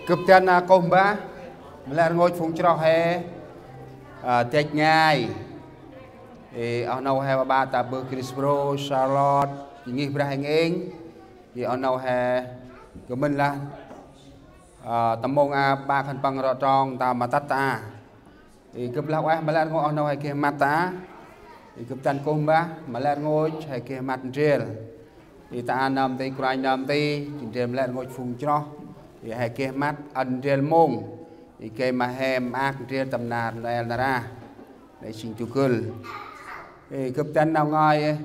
Cướp tên công ba là ngôi phùng cho hè tết ngày thì ở đâu hè ba ta bơ Crispo Charlotte nghĩ ra hành anh thì ở đâu hè của mình là tầm mông ba phần bằng rõ tròn ta mà tắt ta thì cướp lão em mà là ngôi ở đâu hay kia mặt ta thì cướp tên công ba mà là ngôi hay kia mặt trên thì ta nằm tay quay nằm tay trên là ngôi phùng cho thì hay kia mắt ăn trên mông thì kia mà hem ác trên tầm nạt là ra để xin chú cơn thì cấp chân nào ngồi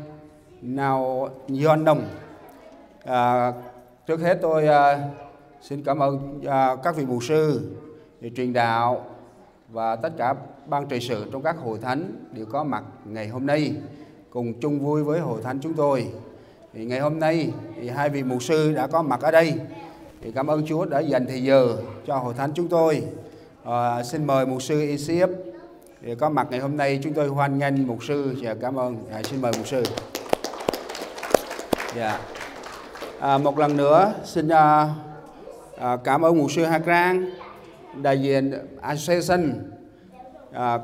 nào giòn đồng trước hết tôi xin cảm ơn các vị mục sư truyền đạo và tất cả ban trị sự trong các hội thánh đều có mặt ngày hôm nay cùng chung vui với hội thánh chúng tôi. Thì ngày hôm nay thì hai vị mục sư đã có mặt ở đây. Thì cảm ơn Chúa đã dành thời giờ cho hội thánh chúng tôi. Xin mời mục sư Isiep thì có mặt ngày hôm nay. Chúng tôi hoan nghênh mục sư và cảm ơn. Xin mời mục sư. Một lần nữa xin cảm ơn mục sư Hà Grang, đại diện Association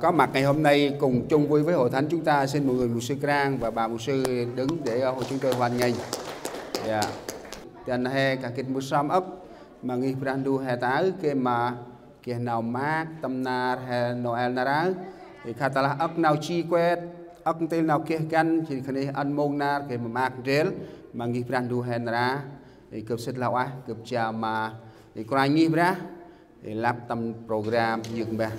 có mặt ngày hôm nay cùng chung vui với hội thánh chúng ta. Xin mọi người mục sư Grang và bà mục sư đứng để hội chúng tôi hoan nghênh. Dan he cả kinh musam ấp mà nghi brandu he tá kia mà kia nào mát tâm na he Noel nara thì khát là ấp nào chi quét ấp tên nào kia căn thì khane ăn mông na kia mà mát gel mà nghi brandu he nara thì cướp xịt lão á cướp chào mà thì coi nghi bra thì lắp tâm program dừng ba.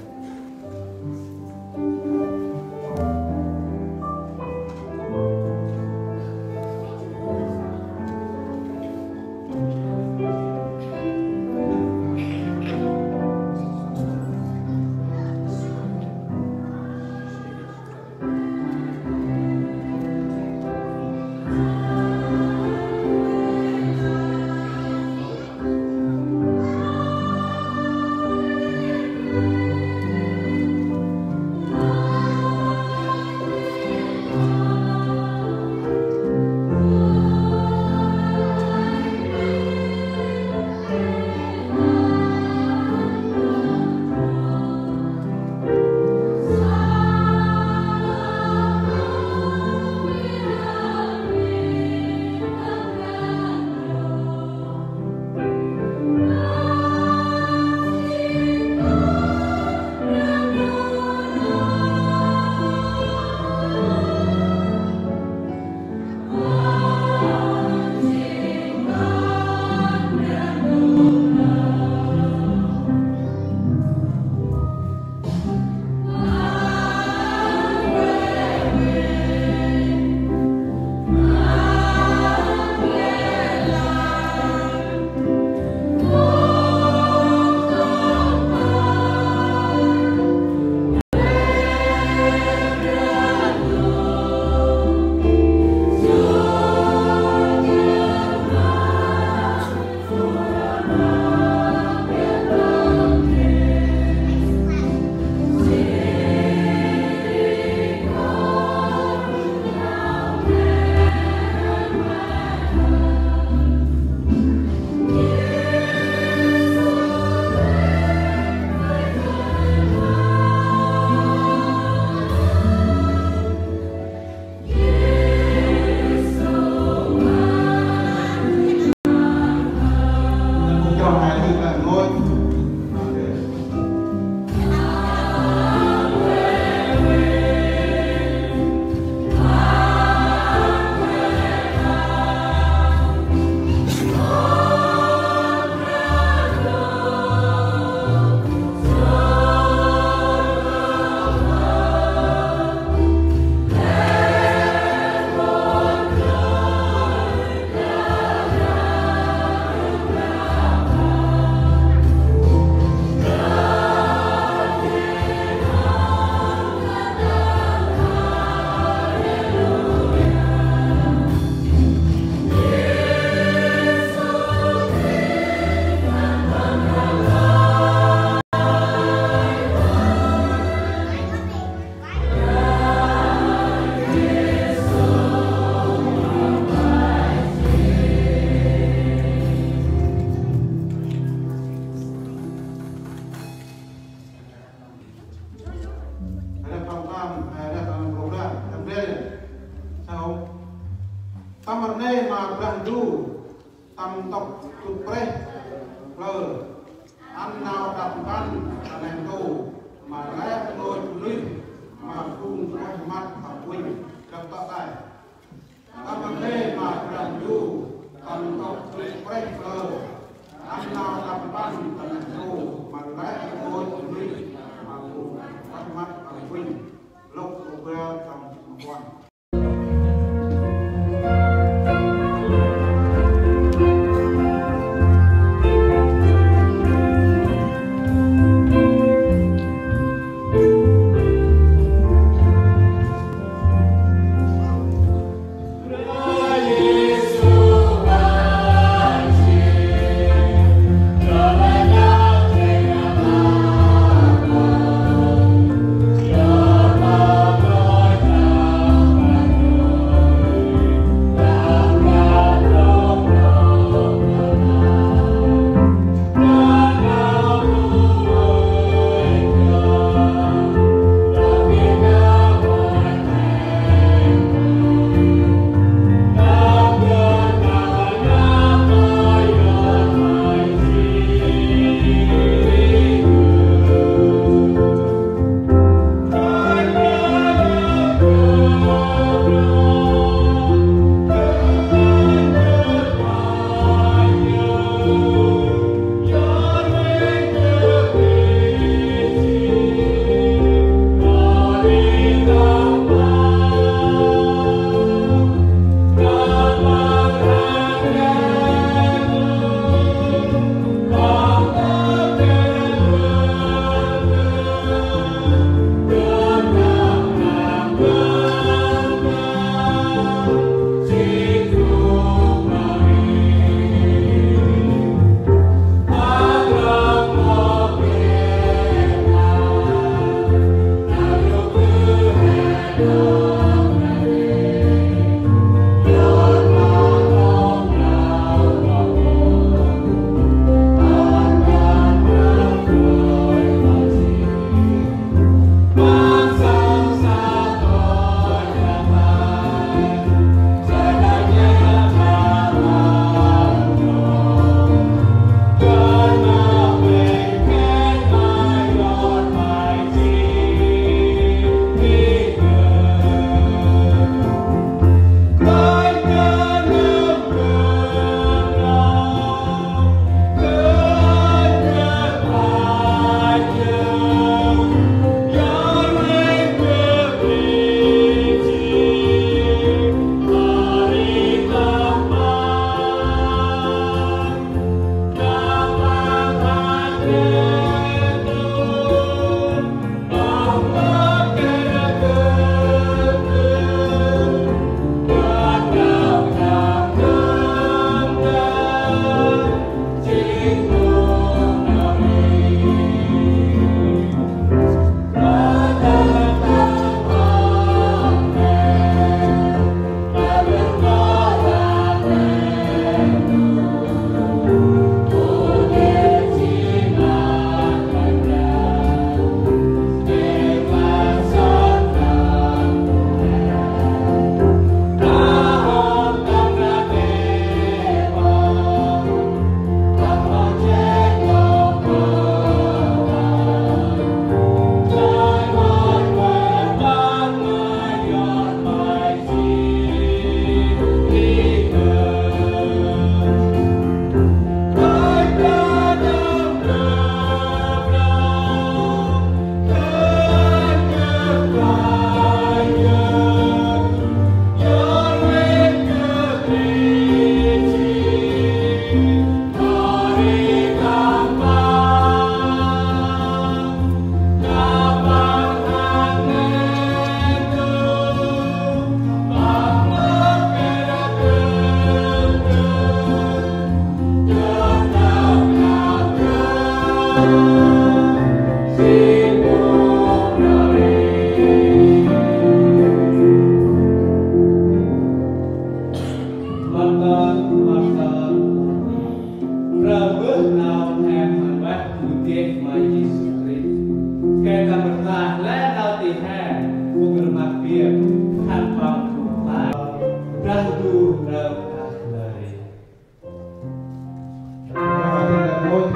phơ ăn nào đập văn là nền tù mà lẽ ngôi linh mà phun quay mắt học huynh trong tọa tài các vấn đề mà làm du còn tộc linh quay phơ ăn nào đập văn là nền tù mà lẽ ngôi linh mà phun quay mắt học huynh lục vừa trong quan. Hãy subscribe cho kênh Ghiền Mì Gõ để không bỏ lỡ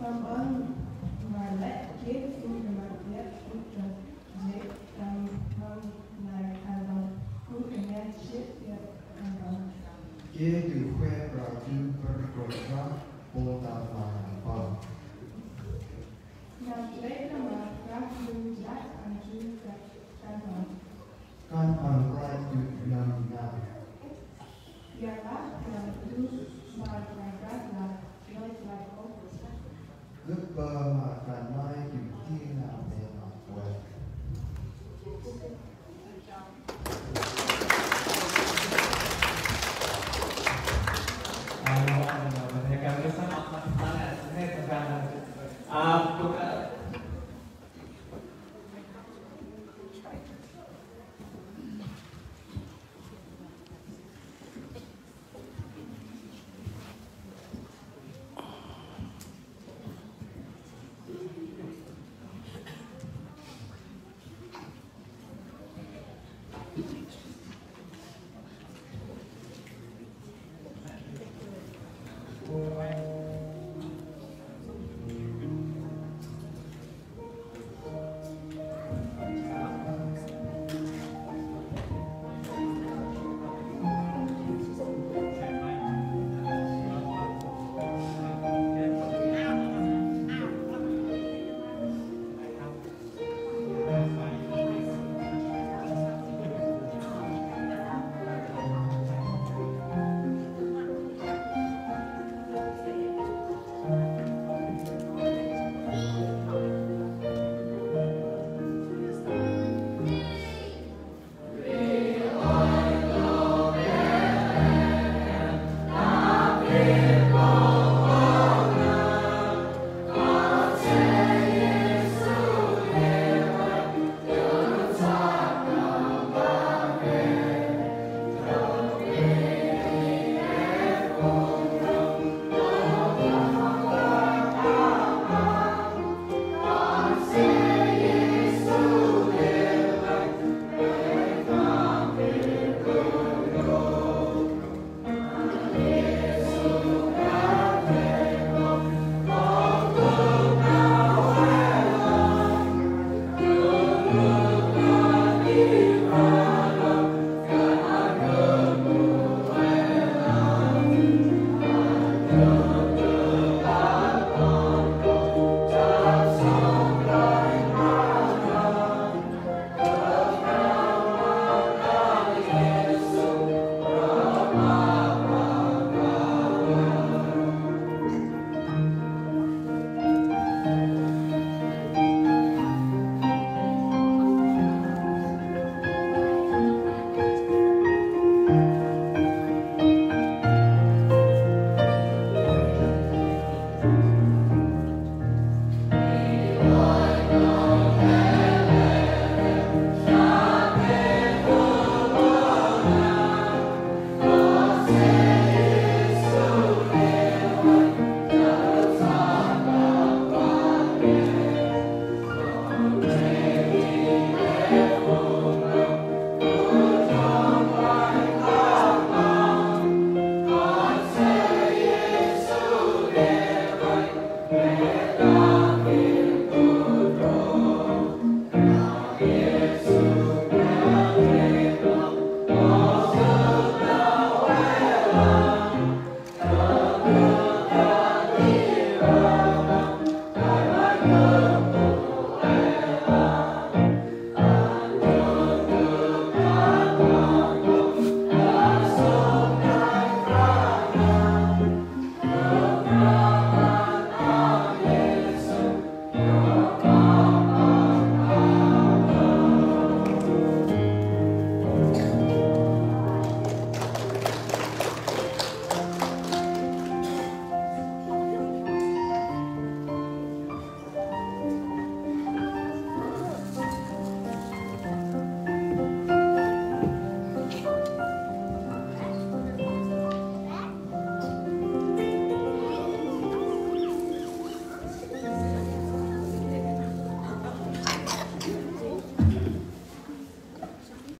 cảm ơn và lẽ kiếp cũng là biết cũng là dễ cảm ơn là cảm ơn cũng là nghe chết cảm ơn. Kia từ khoe và chư Phật Bồ Tát Phật. Nam lễ là mà các lưu giác ăn chư cảm ơn.